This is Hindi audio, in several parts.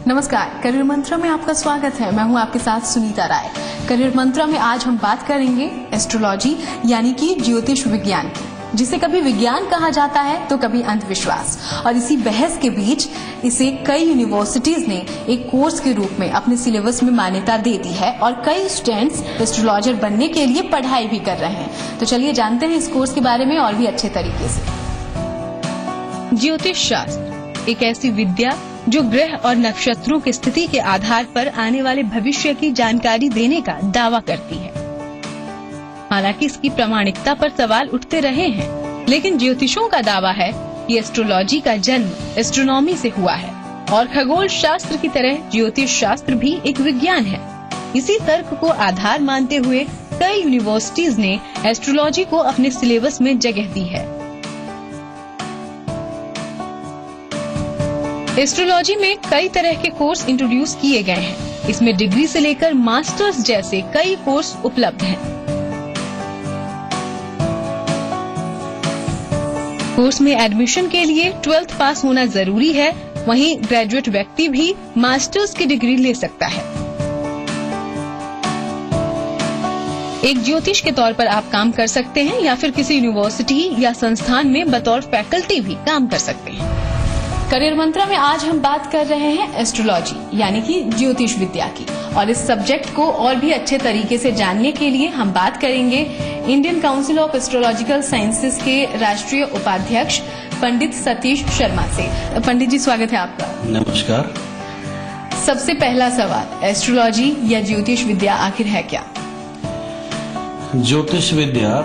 नमस्कार, करियर मंत्रा में आपका स्वागत है। मैं हूं आपके साथ सुनीता राय। करियर मंत्रा में आज हम बात करेंगे एस्ट्रोलॉजी यानी कि ज्योतिष विज्ञान की, जिसे कभी विज्ञान कहा जाता है तो कभी अंधविश्वास। और इसी बहस के बीच इसे कई यूनिवर्सिटीज ने एक कोर्स के रूप में अपने सिलेबस में मान्यता दे दी है और कई स्टूडेंट्स एस्ट्रोलॉजर बनने के लिए पढ़ाई भी कर रहे हैं। तो चलिए जानते हैं इस कोर्स के बारे में और भी अच्छे तरीके से। ज्योतिष शास्त्र एक ऐसी विद्या जो ग्रह और नक्षत्रों की स्थिति के आधार पर आने वाले भविष्य की जानकारी देने का दावा करती है। हालांकि इसकी प्रामाणिकता पर सवाल उठते रहे हैं, लेकिन ज्योतिषों का दावा है कि एस्ट्रोलॉजी का जन्म एस्ट्रोनॉमी से हुआ है और खगोल शास्त्र की तरह ज्योतिष शास्त्र भी एक विज्ञान है। इसी तर्क को आधार मानते हुए कई यूनिवर्सिटीज ने एस्ट्रोलॉजी को अपने सिलेबस में जगह दी है। एस्ट्रोलॉजी में कई तरह के कोर्स इंट्रोड्यूस किए गए हैं। इसमें डिग्री से लेकर मास्टर्स जैसे कई कोर्स उपलब्ध हैं। कोर्स में एडमिशन के लिए 12th पास होना जरूरी है। वहीं ग्रेजुएट व्यक्ति भी मास्टर्स की डिग्री ले सकता है। एक ज्योतिष के तौर पर आप काम कर सकते हैं या फिर किसी यूनिवर्सिटी या संस्थान में बतौर फैकल्टी भी काम कर सकते हैं। करियर मंत्रा में आज हम बात कर रहे हैं एस्ट्रोलॉजी यानी कि ज्योतिष विद्या की, और इस सब्जेक्ट को और भी अच्छे तरीके से जानने के लिए हम बात करेंगे Indian council of astrological sciences के राष्ट्रीय उपाध्यक्ष पंडित सतीश शर्मा से। पंडित जी, स्वागत है आपका। नमस्कार। सबसे पहला सवाल, एस्ट्रोलॉजी या ज्योतिष विद्या आखिर है क्या? ज्योतिष विद्या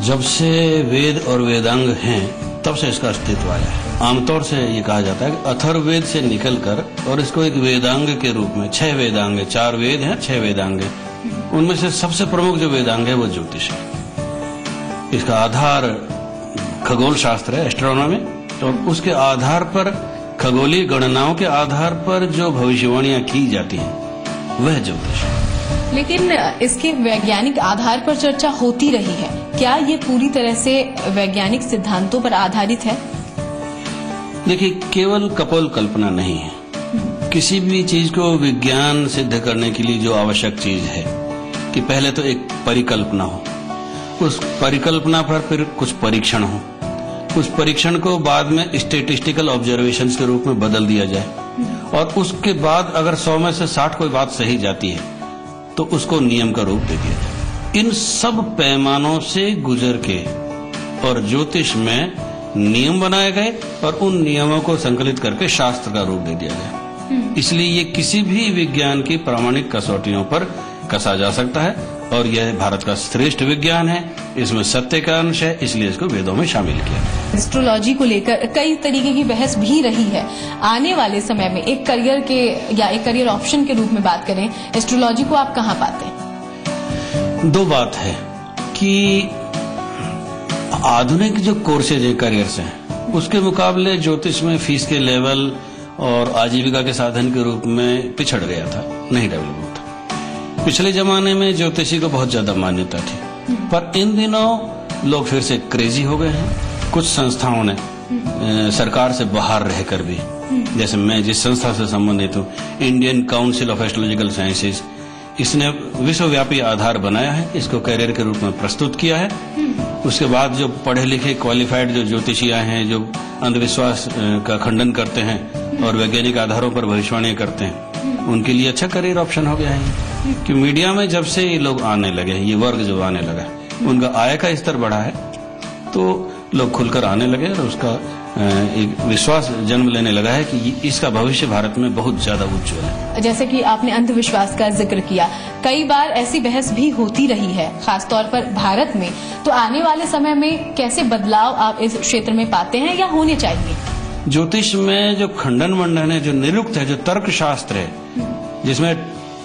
जब से वेद और वेदांग हैं तब से इसका अस्तित्व आया है। आमतौर से ये कहा जाता है कि अथर्ववेद से निकलकर और इसको एक वेदांग के रूप में 6 वेदांग है, 4 वेद हैं, 6 वेदांग है, उनमें से सबसे प्रमुख जो वेदांग है वो ज्योतिष है। इसका आधार खगोल शास्त्र है, एस्ट्रोनॉमी, और उसके आधार पर खगोलीय गणनाओं के आधार पर जो भविष्यवाणियां की जाती हैं वह ज्योतिष है। लेकिन इसके वैज्ञानिक आधार पर चर्चा होती रही है। क्या ये पूरी तरह से वैज्ञानिक सिद्धांतों पर आधारित है? देखिए, केवल कपोल कल्पना नहीं है। किसी भी चीज को विज्ञान सिद्ध करने के लिए जो आवश्यक चीज है कि पहले तो एक परिकल्पना हो, उस परिकल्पना पर फिर कुछ परीक्षण हो, उस परीक्षण को बाद में स्टेटिस्टिकल ऑब्जर्वेशंस के रूप में बदल दिया जाए, और उसके बाद अगर 100 में से 60 कोई बात सही जाती है तो उसको नियम का रूप दे दिया जाए। इन सब पैमानों से गुजर के और ज्योतिष में नियम बनाए गए और उन नियमों को संकलित करके शास्त्र का रूप दे दिया गया। इसलिए ये किसी भी विज्ञान की प्रामाणिक कसौटियों पर कसा जा सकता है, और यह भारत का श्रेष्ठ विज्ञान है। इसमें सत्य का अंश है, इसलिए इसको वेदों में शामिल किया गया। एस्ट्रोलॉजी को लेकर कई तरीके की बहस भी रही है। आने वाले समय में एक करियर के या एक करियर ऑप्शन के रूप में बात करें, एस्ट्रोलॉजी को आप कहाँ पाते हैं? 2 बात है कि आधुनिक जो कोर्सेज हैं करियर्स हैं, उसके मुकाबले ज्योतिष में फीस के लेवल और आजीविका के साधन के रूप में पिछड़ गया था, नहीं डेवलप हुआ था। पिछले जमाने में ज्योतिषी को बहुत ज्यादा मान्यता थी, पर इन दिनों लोग फिर से क्रेजी हो गए हैं। कुछ संस्थाओं ने सरकार से बाहर रहकर भी, जैसे मैं जिस संस्था से संबंधित हूँ, Indian council of astrological sciences, इसने विश्वव्यापी आधार बनाया है, इसको कैरियर के रूप में प्रस्तुत किया है। उसके बाद जो पढ़े लिखे क्वालिफाइड जो ज्योतिषियां हैं, जो अंधविश्वास का खंडन करते हैं और वैज्ञानिक आधारों पर भविष्यवाणियां करते हैं, उनके लिए अच्छा करियर ऑप्शन हो गया है। कि मीडिया में जब से ये लोग आने लगे, ये वर्ग जो आने लगा, उनका आय का स्तर बढ़ा है, तो लोग खुलकर आने लगे और उसका एक विश्वास जन्म लेने लगा है कि इसका भविष्य भारत में बहुत ज्यादा उज्जवल है। जैसे कि आपने अंधविश्वास का जिक्र किया, कई बार ऐसी बहस भी होती रही है, खासतौर पर भारत में। तो आने वाले समय में कैसे बदलाव आप इस क्षेत्र में पाते हैं या होने चाहिए? ज्योतिष में जो खंडन मंडन है, जो निरुक्त है, जो तर्क शास्त्र है, जिसमें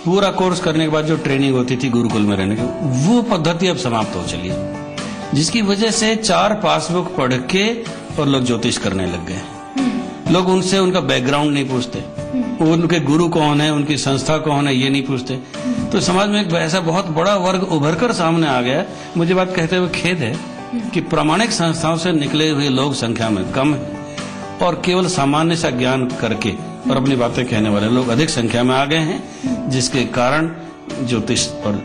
पूरा कोर्स करने के बाद जो ट्रेनिंग होती थी गुरुकुल में रहने की, वो पद्धति अब समाप्त हो चली है, जिसकी वजह से 4 पासबुक पढ़ के और लोग ज्योतिष करने लग गए। लोग उनसे उनका बैकग्राउंड नहीं पूछते, उनके गुरु कौन है, उनकी संस्था कौन है, ये नहीं पूछते। तो समाज में एक ऐसा बहुत बड़ा वर्ग उभर कर सामने आ गया। मुझे बात कहते हुए खेद है कि प्रामाणिक संस्थाओं से निकले हुए लोग संख्या में कम है और केवल सामान्य सा ज्ञान करके और अपनी बातें कहने वाले लोग अधिक संख्या में आ गए हैं, जिसके कारण ज्योतिष और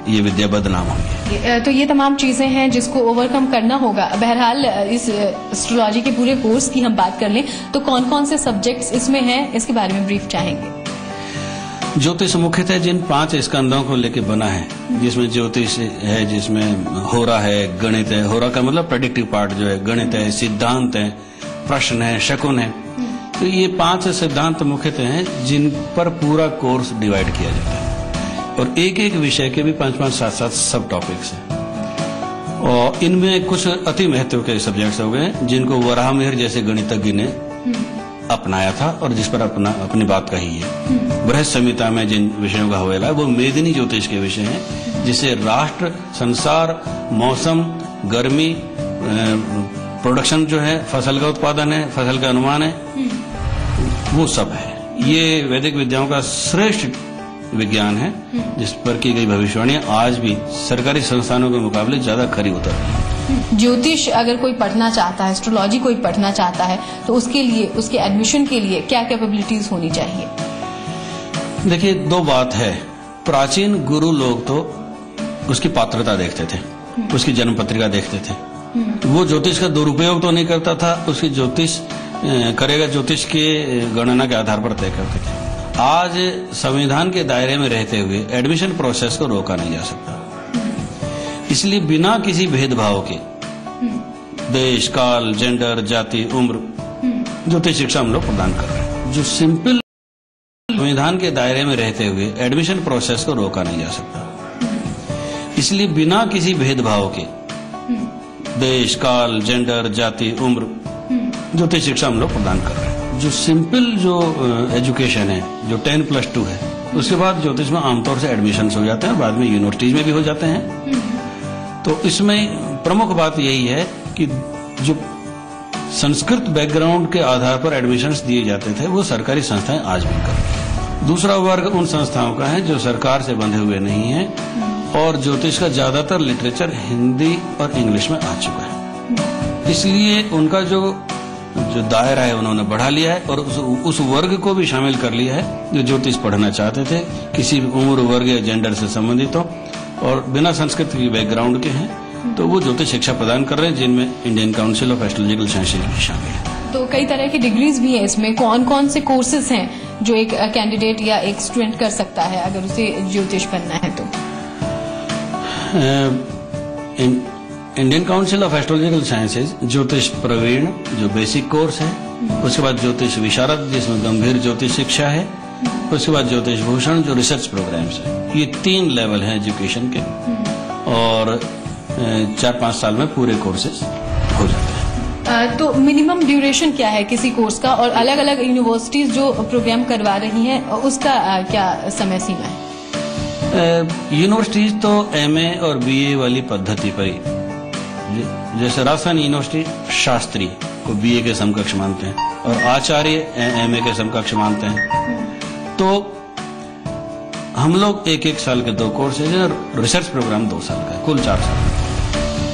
ये विद्या बदनाम होगी। तो ये तमाम चीजें हैं जिसको ओवरकम करना होगा। बहरहाल इस एस्ट्रोलॉजी के पूरे कोर्स की हम बात कर लें तो कौन कौन से सब्जेक्ट्स इसमें हैं, इसके बारे में ब्रीफ चाहेंगे। ज्योतिष मुख्यतः जिन 5 स्कंदों को लेकर बना है, जिसमें ज्योतिष है, जिसमें होरा है, गणित है, होरा का मतलब प्रेडिक्टिव पार्ट जो है, गणित है, सिद्धांत है, प्रश्न है, शकुन है, तो ये 5 सिद्धांत मुख्यतः हैं जिन पर पूरा कोर्स डिवाइड किया जाता है। और एक एक विषय के भी 5-5, 7-7 सब टॉपिक्स हैं। और इनमें कुछ अति महत्व के सब्जेक्ट्स हो गए जिनको वराहमिहिर जैसे गणितज्ञ ने अपनाया था और जिस पर अपनी बात कही है। बृहद संहिता में जिन विषयों का हवेला है वो मेदिनी ज्योतिष के विषय हैं, जिससे राष्ट्र, संसार, मौसम, गर्मी, प्रोडक्शन जो है, फसल का उत्पादन है, फसल का अनुमान है, वो सब है। ये वैदिक विद्याओं का श्रेष्ठ विज्ञान है, जिस पर की गई भविष्यवाणियां आज भी सरकारी संस्थानों के मुकाबले ज्यादा खरी उतर रही है। ज्योतिष अगर कोई पढ़ना चाहता है, एस्ट्रोलॉजी कोई पढ़ना चाहता है, तो उसके लिए, उसके एडमिशन के लिए क्या कैपेबिलिटीज होनी चाहिए? देखिए, 2 बात है। प्राचीन गुरु लोग तो उसकी पात्रता देखते थे, उसकी जन्म पत्रिका देखते थे। वो ज्योतिष का दुरुपयोग तो नहीं करता था, उसकी ज्योतिष करेगा ज्योतिष के गणना के आधार पर तय करते थे। आज संविधान के दायरे में रहते हुए एडमिशन प्रोसेस को रोका नहीं जा सकता, इसलिए बिना किसी भेदभाव के देश, काल, जेंडर, जाति, उम्र ज्योतिष शिक्षा हम लोग प्रदान कर रहे हैं। जो सिंपल संविधान के दायरे में रहते हुए एडमिशन प्रोसेस को रोका नहीं जा सकता, इसलिए बिना किसी भेदभाव के देश, काल, जेंडर, जाति, उम्र ज्योतिष शिक्षा हम लोग प्रदान कर रहे हैं। जो सिंपल जो एजुकेशन है, जो 10+2 है, उसके बाद ज्योतिष में आमतौर से एडमिशन हो जाते हैं, बाद में यूनिवर्सिटीज में भी हो जाते हैं। तो इसमें प्रमुख बात यही है कि जो संस्कृत बैकग्राउंड के आधार पर एडमिशन्स दिए जाते थे वो सरकारी संस्थाएं आज भी कर रही हैं। दूसरा वर्ग उन संस्थाओं का है जो सरकार से बंधे हुए नहीं है और ज्योतिष का ज्यादातर लिटरेचर हिंदी और इंग्लिश में आ चुका है, इसलिए उनका जो दायरा है उन्होंने बढ़ा लिया है और उस वर्ग को भी शामिल कर लिया है जो ज्योतिष पढ़ना चाहते थे, किसी भी उम्र, वर्ग या जेंडर से संबंधित हो और बिना संस्कृत की बैकग्राउंड के हैं, तो वो ज्योतिष शिक्षा प्रदान कर रहे हैं, जिनमें Indian council of astrological sciences भी शामिल है। तो कई तरह की डिग्रीज भी है इसमें, कौन कौन से कोर्सेज हैं जो एक कैंडिडेट या एक स्टूडेंट कर सकता है अगर उसे ज्योतिष बनना है? तो Indian council of astrological sciences ज्योतिष प्रवीण जो बेसिक कोर्स है, उसके बाद ज्योतिष विशारद जिसमें गंभीर ज्योतिष शिक्षा है, उसके बाद ज्योतिष भूषण जो रिसर्च प्रोग्राम्स है। ये 3 लेवल हैं एजुकेशन के और 4-5 साल में पूरे कोर्सेज हो जाते हैं। तो मिनिमम ड्यूरेशन क्या है किसी कोर्स का और अलग अलग यूनिवर्सिटीज जो प्रोग्राम करवा रही हैं उसका क्या समय सीमा है? यूनिवर्सिटीज तो MA और BA वाली पद्धति पर ही, जैसे राजस्थान यूनिवर्सिटी शास्त्री को BA के समकक्ष मानते हैं और आचार्य MA के समकक्ष मानते हैं, तो हम लोग 1-1 साल के 2 कोर्सेज और रिसर्च प्रोग्राम 2 साल का, कुल 4 साल।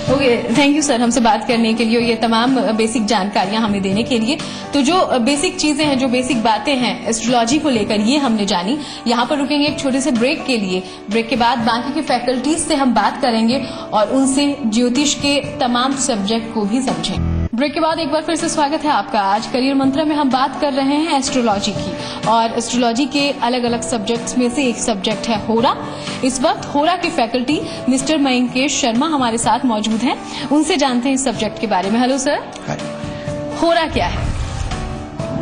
ओके, थैंक यू सर हमसे बात करने के लिए और ये तमाम बेसिक जानकारियां हमें देने के लिए। तो जो बेसिक चीजें हैं, जो बेसिक बातें हैं एस्ट्रोलॉजी को लेकर, ये हमने जानी। यहाँ पर रुकेंगे एक छोटे से ब्रेक के लिए। ब्रेक के बाद बाकी की फैकल्टीज से हम बात करेंगे और उनसे ज्योतिष के तमाम सब्जेक्ट को भी समझेंगे। ब्रेक के बाद एक बार फिर से स्वागत है आपका। आज करियर मंत्र में हम बात कर रहे हैं एस्ट्रोलॉजी की और एस्ट्रोलॉजी के अलग अलग सब्जेक्ट्स में से एक सब्जेक्ट है होरा। इस वक्त होरा के फैकल्टी मिस्टर मयंकेश शर्मा हमारे साथ मौजूद हैं, उनसे जानते हैं इस सब्जेक्ट के बारे में। Hello sir. हाय। होरा क्या है?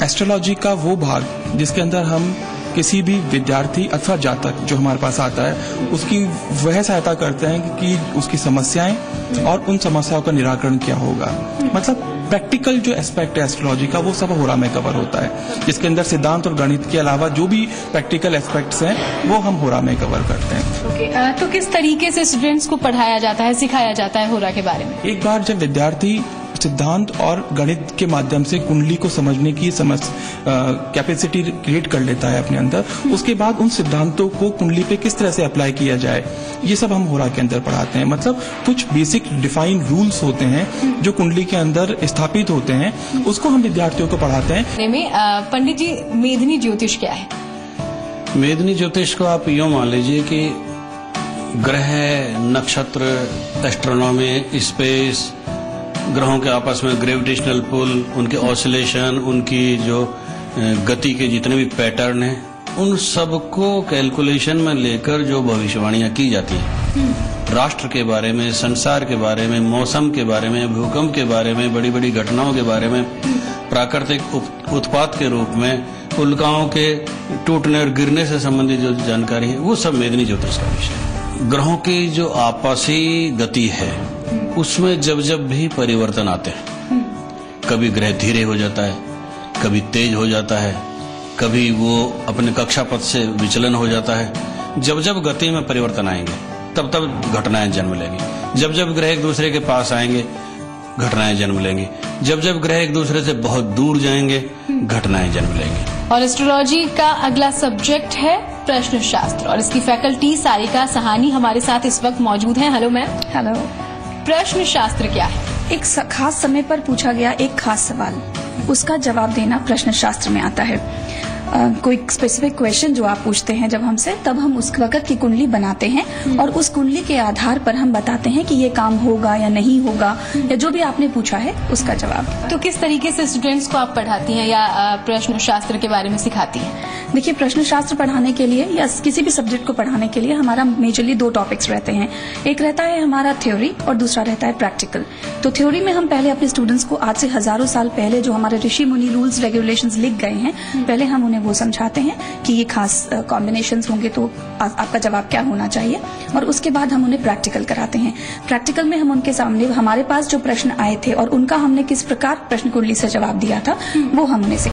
एस्ट्रोलॉजी का वो भाग जिसके अंदर हम किसी भी विद्यार्थी अथवा जातक जो हमारे पास आता है उसकी वह सहायता करते हैं कि उसकी समस्याएं और उन समस्याओं का निराकरण क्या होगा। मतलब प्रैक्टिकल जो एस्पेक्ट है एस्ट्रोलॉजी का वो सब होरा में कवर होता है, जिसके अंदर सिद्धांत और गणित के अलावा जो भी प्रैक्टिकल एस्पेक्ट्स हैं वो हम होरा में कवर करते हैं। तो किस तरीके से स्टूडेंट्स को पढ़ाया जाता है, सिखाया जाता है होरा के बारे में? एक बार जब विद्यार्थी सिद्धांत और गणित के माध्यम से कुंडली को समझने की कैपेसिटी क्रिएट कर लेता है अपने अंदर। उसके बाद उन सिद्धांतों को कुंडली पे किस तरह से अप्लाई किया जाए, ये सब हम होरा के अंदर पढ़ाते हैं। मतलब कुछ बेसिक डिफाइंड रूल्स होते हैं जो कुंडली के अंदर स्थापित होते हैं, उसको हम विद्यार्थियों को पढ़ाते हैं। पंडित जी, मेदिनी ज्योतिष क्या है? मेदिनी ज्योतिष को आप यूं मान लीजिए कि ग्रह, नक्षत्र, एस्ट्रोनॉमी, स्पेस, ग्रहों के आपस में ग्रेविटेशनल पुल, उनके ऑसिलेशन, उनकी जो गति के जितने भी पैटर्न हैं, उन सबको कैलकुलेशन में लेकर जो भविष्यवाणियां की जाती हैं, राष्ट्र के बारे में, संसार के बारे में, मौसम के बारे में, भूकंप के बारे में, बड़ी बड़ी घटनाओं के बारे में, प्राकृतिक उत्पात के रूप में उल्काओं के टूटने और गिरने से संबंधित जो जानकारी है, वो सब मेदिनी ज्योतिष का विषय है। ग्रहों की जो आपसी गति है उसमें जब जब भी परिवर्तन आते हैं, कभी ग्रह धीरे हो जाता है, कभी तेज हो जाता है, कभी वो अपने कक्षापथ से विचलन हो जाता है। जब जब गति में परिवर्तन आएंगे तब तब घटनाएं जन्म लेंगी। जब जब ग्रह एक दूसरे के पास आएंगे घटनाएं जन्म लेंगी। जब जब ग्रह एक दूसरे से बहुत दूर जाएंगे घटनाएं जन्म लेंगी। और एस्ट्रोलॉजी का अगला सब्जेक्ट है प्रश्न शास्त्र, और इसकी फैकल्टी सारिका सहानी हमारे साथ इस वक्त मौजूद हैं। Hello ma'am. हेलो। प्रश्न शास्त्र क्या है? एक खास समय पर पूछा गया एक खास सवाल, उसका जवाब देना प्रश्न शास्त्र में आता है। कोई स्पेसिफिक क्वेश्चन जो आप पूछते हैं जब हमसे, तब हम उस वक्त की कुंडली बनाते हैं और उस कुंडली के आधार पर हम बताते हैं कि ये काम होगा या नहीं होगा, या जो भी आपने पूछा है उसका जवाब। तो किस तरीके से स्टूडेंट्स को आप पढ़ाती हैं या प्रश्न शास्त्र के बारे में सिखाती हैं? देखिए, प्रश्न शास्त्र पढ़ाने के लिए या किसी भी सब्जेक्ट को पढ़ाने के लिए हमारा मेजरली 2 टॉपिक्स रहते हैं। एक रहता है हमारा थ्योरी और दूसरा रहता है प्रैक्टिकल। तो थ्योरी में हम पहले अपने स्टूडेंट्स को आज से हजारों साल पहले जो हमारे ऋषि मुनि रूल्स रेगुलेशंस लिख गए हैं, पहले हम उन्हें वो समझाते हैं कि ये खास कॉम्बिनेशंस होंगे तो आपका जवाब क्या होना चाहिए, और उसके बाद हम उन्हें प्रैक्टिकल कराते हैं। प्रैक्टिकल में हम उनके सामने हमारे पास जो प्रश्न आए थे और उनका हमने किस प्रकार प्रश्न कुंडली से जवाब दिया था वो हम उन्हें